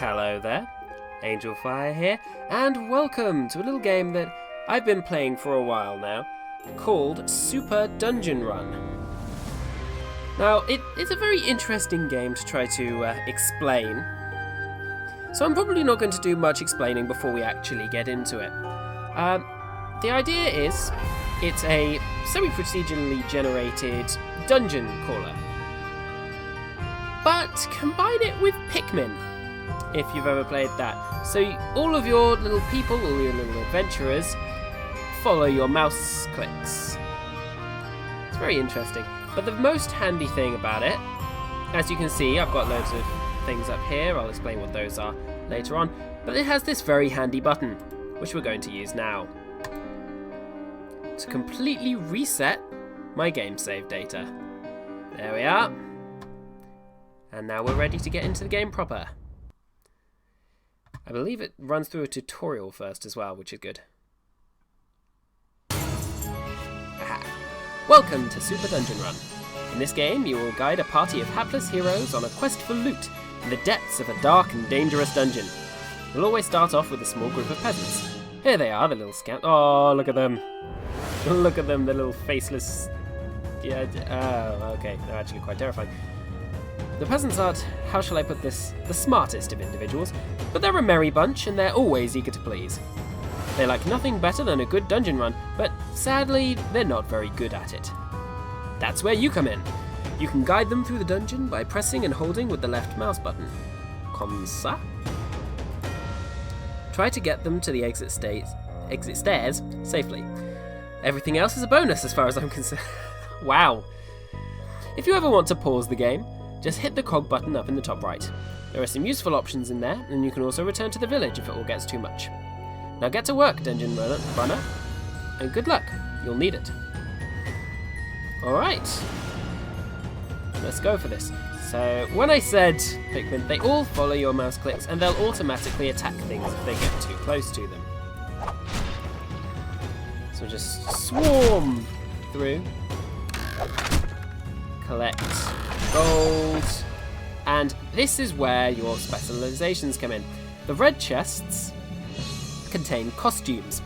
Hello there, Angel Fire here, and welcome to a little game that I've been playing for a while now, called Super Dungeon Run. Now, it's a very interesting game to try to explain, so I'm probably not going to do much explaining before we actually get into it. The idea is, it's a semi-procedurally generated dungeon crawler, but combine it with Pikmin, if you've ever played that. So all of your little people, all your little adventurers, follow your mouse clicks. It's very interesting. But the most handy thing about it, as you can see, I've got loads of things up here. I'll explain what those are later on. But it has this very handy button, which we're going to use now, to completely reset my game save data. There we are. And now we're ready to get into the game proper. I believe it runs through a tutorial first as well, which is good. Aha. Welcome to Super Dungeon Run. In this game, you will guide a party of hapless heroes on a quest for loot in the depths of a dark and dangerous dungeon. We'll always start off with a small group of peasants. Here they are, the little scout. Oh, look at them. Look at them, the little faceless... Yeah, oh, okay, they're actually quite terrifying. The peasants aren't, how shall I put this, the smartest of individuals, but they're a merry bunch and they're always eager to please. They like nothing better than a good dungeon run, but sadly, they're not very good at it. That's where you come in. You can guide them through the dungeon by pressing and holding with the left mouse button. Comme ça. Try to get them to the exit stairs safely. Everything else is a bonus as far as I'm concerned. Wow. If you ever want to pause the game, just hit the cog button up in the top right. There are some useful options in there, and you can also return to the village if it all gets too much. Now get to work, Dungeon Runner, and good luck, you'll need it. Alright, let's go for this. So, when I said Pikmin, they all follow your mouse clicks, and they'll automatically attack things if they get too close to them. So just swarm through, collect gold, and this is where your specializations come in. The red chests contain costumes.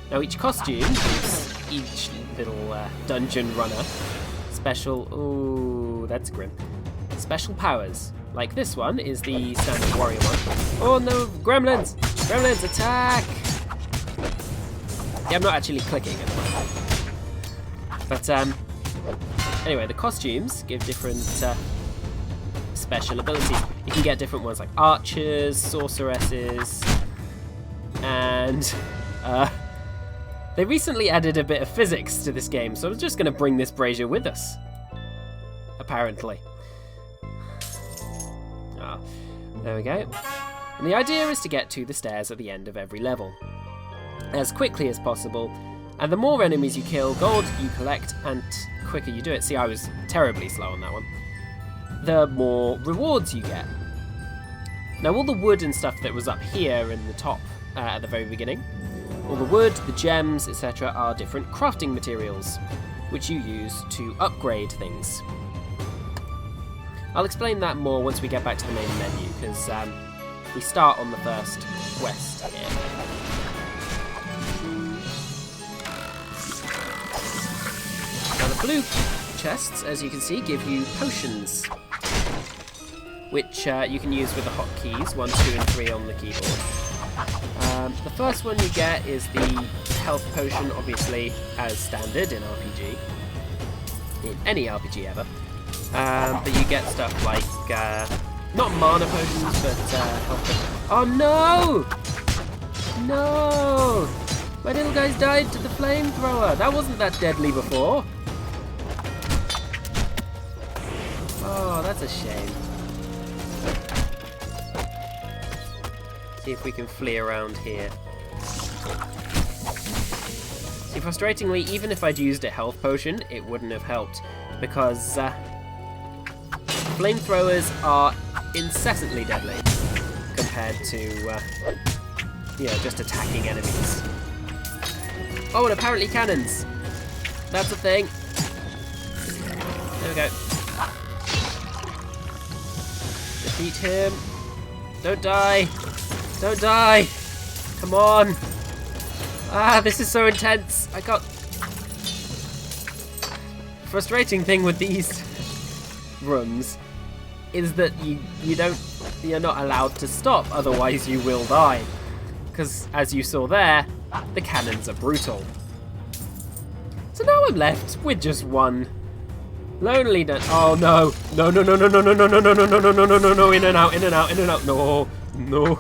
Now each costume gives each little dungeon runner special, ooh, that's grim, special powers. Like this one is the standard warrior one. Oh no, gremlins! Gremlins, attack! Yeah, I'm not actually clicking at the moment. But anyway, the costumes give different special abilities. You can get different ones like archers, sorceresses, and they recently added a bit of physics to this game, so I'm just going to bring this brazier with us, apparently. Ah, there we go. And the idea is to get to the stairs at the end of every level as quickly as possible, and the more enemies you kill, gold you collect, and quicker you do it. See, I was terribly slow on that one. The more rewards you get. Now, all the wood and stuff that was up here in the top at the very beginning, all the wood, the gems, etc. are different crafting materials, which you use to upgrade things. I'll explain that more once we get back to the main menu, because we start on the first quest here. Now the blue chests, as you can see, give you potions, which you can use with the hotkeys 1, 2 and 3 on the keyboard. The first one you get is the health potion, obviously as standard in RPG, in any RPG ever, but you get stuff like, not mana potions, but health potions. Oh no! No! My little guys died to the flamethrower! That wasn't that deadly before! Oh, that's a shame. See if we can flee around here. See, frustratingly, even if I'd used a health potion, it wouldn't have helped, because flamethrowers are incessantly deadly compared to, just attacking enemies. Oh, and apparently cannons. That's a thing. There we go. Defeat him. Don't die! Don't die! Come on! Ah, this is so intense. I got... Frustrating thing with these rooms is that you're not allowed to stop, otherwise you will die. Because, as you saw there, the cannons are brutal. So now I'm left with just one lonely oh no. No, no, no, no, no, no, no, no, no, no, no, no, no, no, no, no, in and out, in and out, in and out. No. No.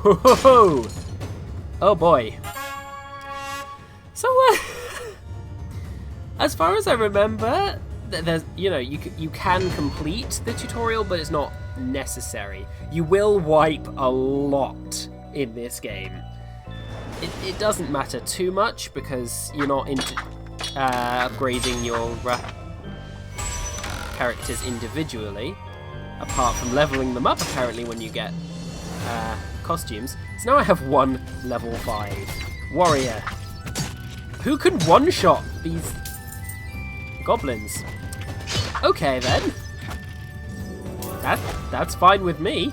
Oh boy. So, as far as I remember, there's, you can complete the tutorial, but it's not necessary. You will wipe a lot in this game. It doesn't matter too much because you're not into upgrading your characters individually, apart from leveling them up apparently when you get costumes. So now I have one level 5 warrior who can one-shot these goblins. Okay then. That's fine with me.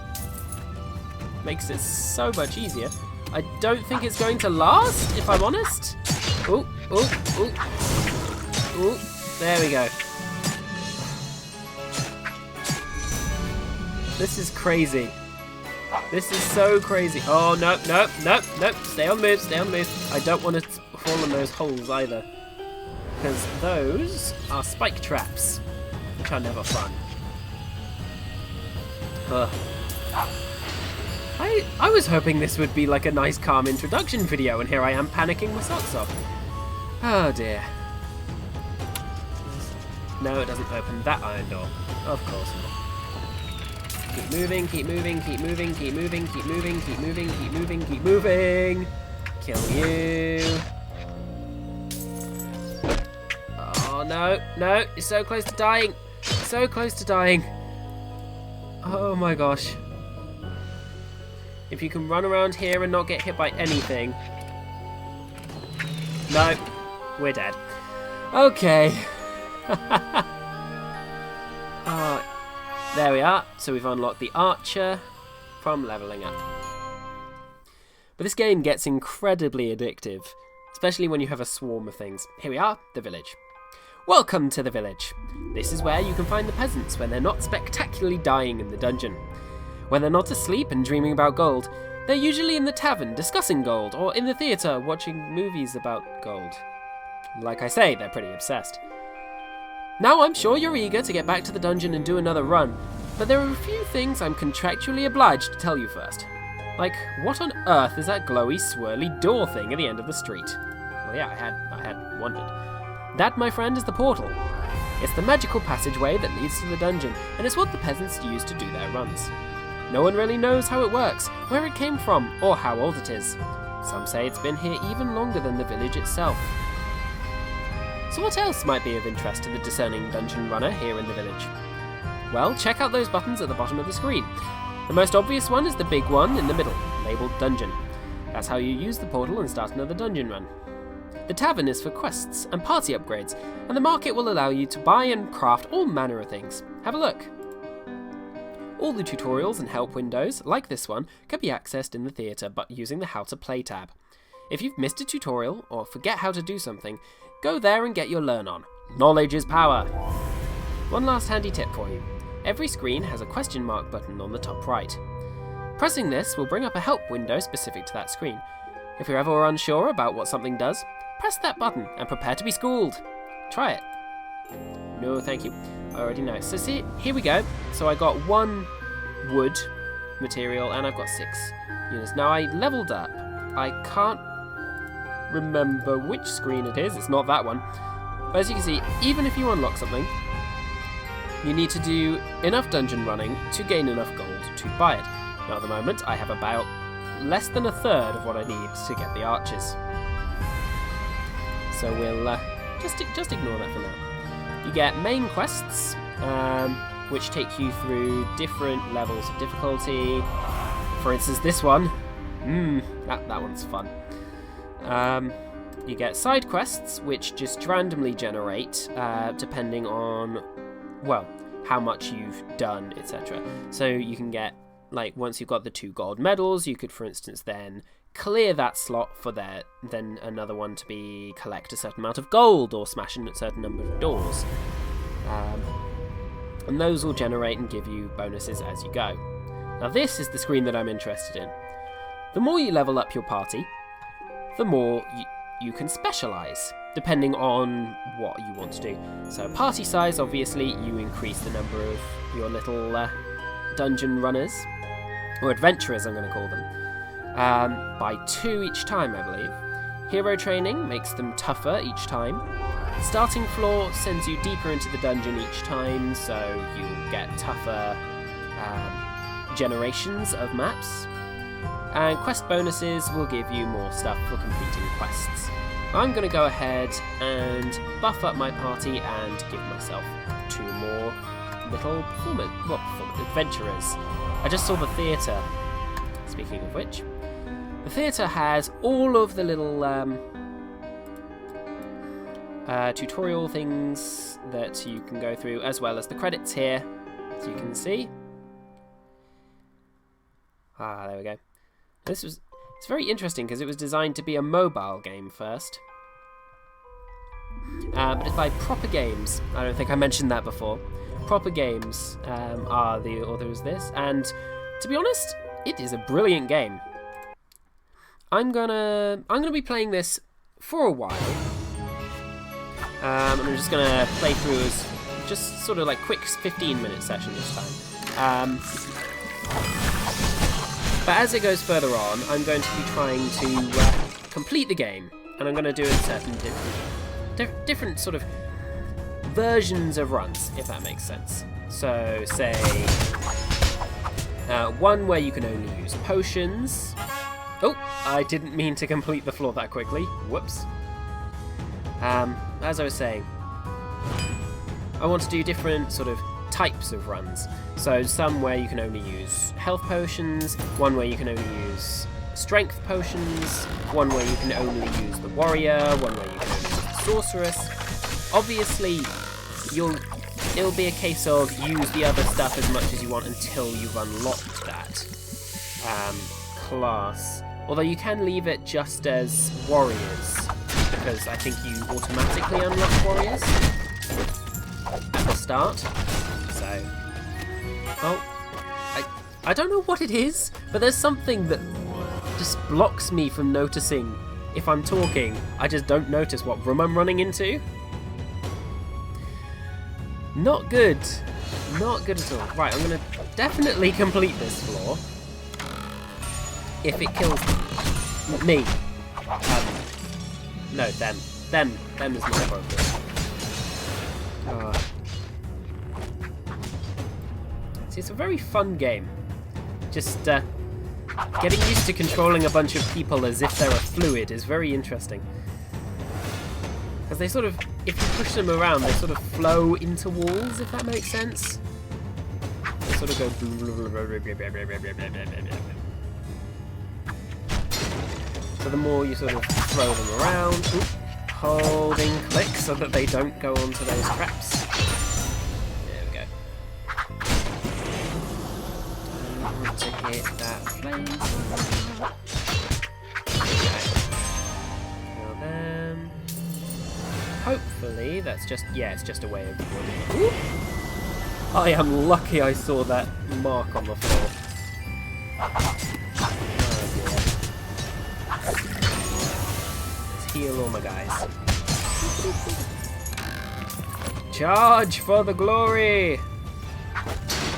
Makes it so much easier. I don't think it's going to last, if I'm honest. Ooh, ooh, ooh. Ooh, there we go. This is crazy. This is so crazy. Oh, no, no, no, no. Stay on the move, stay on the move. I don't want to fall in those holes either. Because those are spike traps, which are never fun. Ugh. I was hoping this would be like a nice calm introduction video, and here I am panicking my socks off. Oh dear. No, it doesn't open that iron door. Of course not. Keep moving, keep moving, keep moving, keep moving, keep moving, keep moving, keep moving, keep moving. Kill you. Oh no, no, you're so close to dying. So close to dying. Oh my gosh. If you can run around here and not get hit by anything. No, we're dead. Okay. There we are. So we've unlocked the archer from leveling up. But this game gets incredibly addictive, especially when you have a swarm of things. Here we are, the village. Welcome to the village. This is where you can find the peasants when they're not spectacularly dying in the dungeon. When they're not asleep and dreaming about gold, they're usually in the tavern discussing gold, or in the theatre watching movies about gold. Like I say, they're pretty obsessed. Now I'm sure you're eager to get back to the dungeon and do another run, but there are a few things I'm contractually obliged to tell you first. Like, what on earth is that glowy, swirly door thing at the end of the street? Well, yeah, I had wondered. That, my friend, is the portal. It's the magical passageway that leads to the dungeon, and it's what the peasants use to do their runs. No one really knows how it works, where it came from, or how old it is. Some say it's been here even longer than the village itself. So what else might be of interest to the discerning dungeon runner here in the village? Well, check out those buttons at the bottom of the screen. The most obvious one is the big one in the middle, labelled Dungeon. That's how you use the portal and start another dungeon run. The tavern is for quests and party upgrades, and the market will allow you to buy and craft all manner of things. Have a look. All the tutorials and help windows, like this one, can be accessed in the theatre but using the How to Play tab. If you've missed a tutorial or forget how to do something, go there and get your learn on. Knowledge is power! One last handy tip for you. Every screen has a question mark button on the top right. Pressing this will bring up a help window specific to that screen. If you're ever unsure about what something does, press that button and prepare to be schooled. Try it. No, thank you. I already know. So see, here we go. So I got 1 wood material and I've got 6 units. Now I leveled up. I can't remember which screen it is. It's not that one. But as you can see, even if you unlock something, you need to do enough dungeon running to gain enough gold to buy it. Now at the moment, I have about less than a third of what I need to get the archers. So we'll just ignore that for now. You get main quests, which take you through different levels of difficulty. For instance, this one. That one's fun. You get side quests, which just randomly generate, depending on, well, how much you've done, etc. So you can get, like once you've got the 2 gold medals, you could, for instance, then clear that slot for then another one to be collect a certain amount of gold or smash in a certain number of doors. And those will generate and give you bonuses as you go. Now this is the screen that I'm interested in. The more you level up your party, the more you can specialise, depending on what you want to do. So party size, obviously, you increase the number of your little dungeon runners, or adventurers I'm going to call them, by 2 each time, I believe. Hero training makes them tougher each time. Starting floor sends you deeper into the dungeon each time, so you'll get tougher generations of maps. And quest bonuses will give you more stuff for completing quests. I'm going to go ahead and buff up my party and give myself 2 more little adventurers. I just saw the theatre, speaking of which. The theatre has all of the little tutorial things that you can go through, as well as the credits here, as you can see. There we go. It's very interesting because it was designed to be a mobile game first. But it's by Proper Games. I don't think I mentioned that before. Proper Games are the authors of this, and to be honest, it is a brilliant game. I'm gonna be playing this for a while. I'm just gonna play through as just sort of like quick 15-minute session this time. But as it goes further on, I'm going to be trying to complete the game, and I'm going to do it in certain different sort of versions of runs, if that makes sense. So, say, one where you can only use potions. Oh, I didn't mean to complete the floor that quickly. Whoops. As I was saying, I want to do different sort of types of runs. So some where you can only use health potions, one where you can only use strength potions, one where you can only use the warrior, one where you can only use the sorceress. Obviously, it'll be a case of use the other stuff as much as you want until you've unlocked that class. Although you can leave it just as warriors, because I think you automatically unlock warriors at the start. So, well, I don't know what it is, but there's something that just blocks me from noticing if I'm talking. I just don't notice what room I'm running into. Not good. Not good at all. Right, I'm going to definitely complete this floor. If it kills me. No, them. Them is not appropriate. See, it's a very fun game. Just getting used to controlling a bunch of people as if they're a fluid is very interesting. Because they sort of, if you push them around, they sort of flow into walls, if that makes sense. They sort of go... So the more you sort of throw them around, holding click so that they don't go onto those traps. There we go. Don't want to hit that flame. Kill them. Hopefully that's just, yeah, it's just a way of doing it. I am lucky I saw that mark on the floor. Let's heal all my guys. Charge for the glory!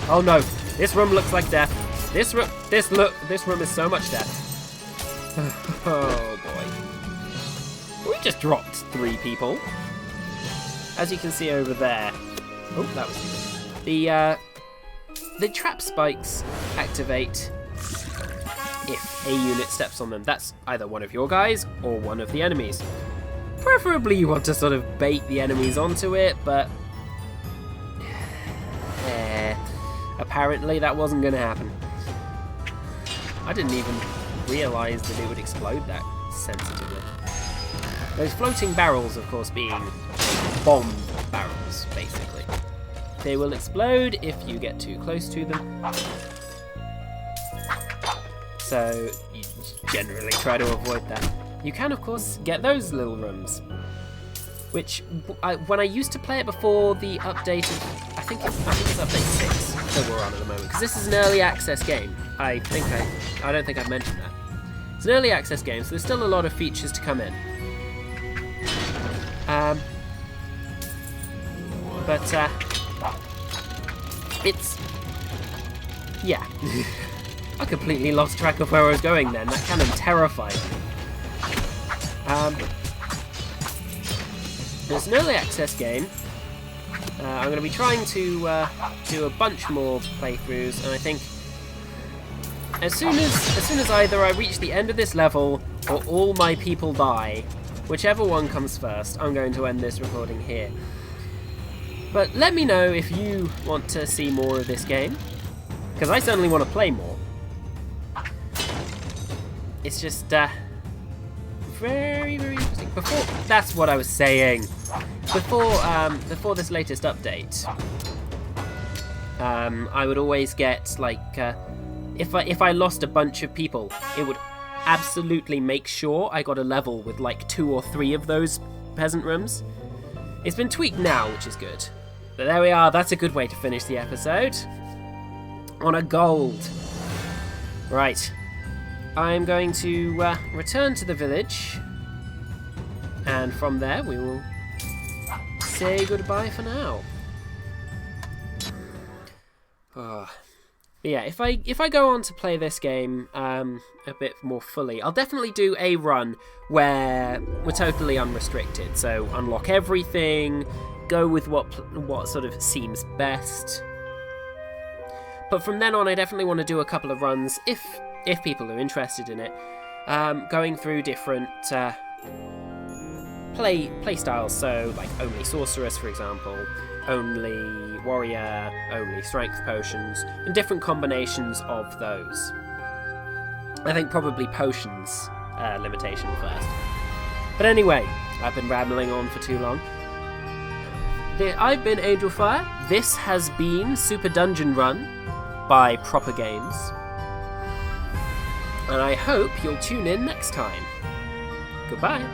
Oh no, this room looks like death. This room is so much death. Oh boy. We just dropped 3 people. As you can see over there. Oh, that was the trap spikes activate if a unit steps on them. That's either one of your guys or one of the enemies. Preferably you want to sort of bait the enemies onto it, but apparently that wasn't going to happen. I didn't even realise that it would explode that sensitively. Those floating barrels, of course, being bomb barrels, basically. They will explode if you get too close to them. so you generally try to avoid that. You can, of course, get those little rooms, which when I used to play it before the update of, I think it's update 6 that we're on at the moment, because this is an early access game. I don't think I've mentioned that. It's an early access game, so there's still a lot of features to come in. It's... yeah. I completely lost track of where I was going then. That cannon terrified me. It's an early access game. I'm going to be trying to do a bunch more playthroughs, and I think as soon as either I reach the end of this level or all my people die, whichever one comes first, I'm going to end this recording here. But let me know if you want to see more of this game, because I certainly want to play more. It's just very, very interesting. That's what I was saying. Before this latest update, I would always get like if I lost a bunch of people, it would absolutely make sure I got a level with like 2 or 3 of those peasant rooms. It's been tweaked now, which is good. But there we are. That's a good way to finish the episode. On a gold. Right. I'm going to return to the village, and from there we will say goodbye for now. Oh. Yeah, if I go on to play this game a bit more fully, I'll definitely do a run where we're totally unrestricted. So unlock everything, go with what sort of seems best. But from then on, I definitely want to do a couple of runs if people are interested in it, going through different play styles. So like only sorceress, for example, only warrior, only strength potions, and different combinations of those. I think probably potions limitation first. But anyway, I've been rambling on for too long. I've been Angelfire. This has been Super Dungeon Run by Proper Games. And I hope you'll tune in next time. Goodbye.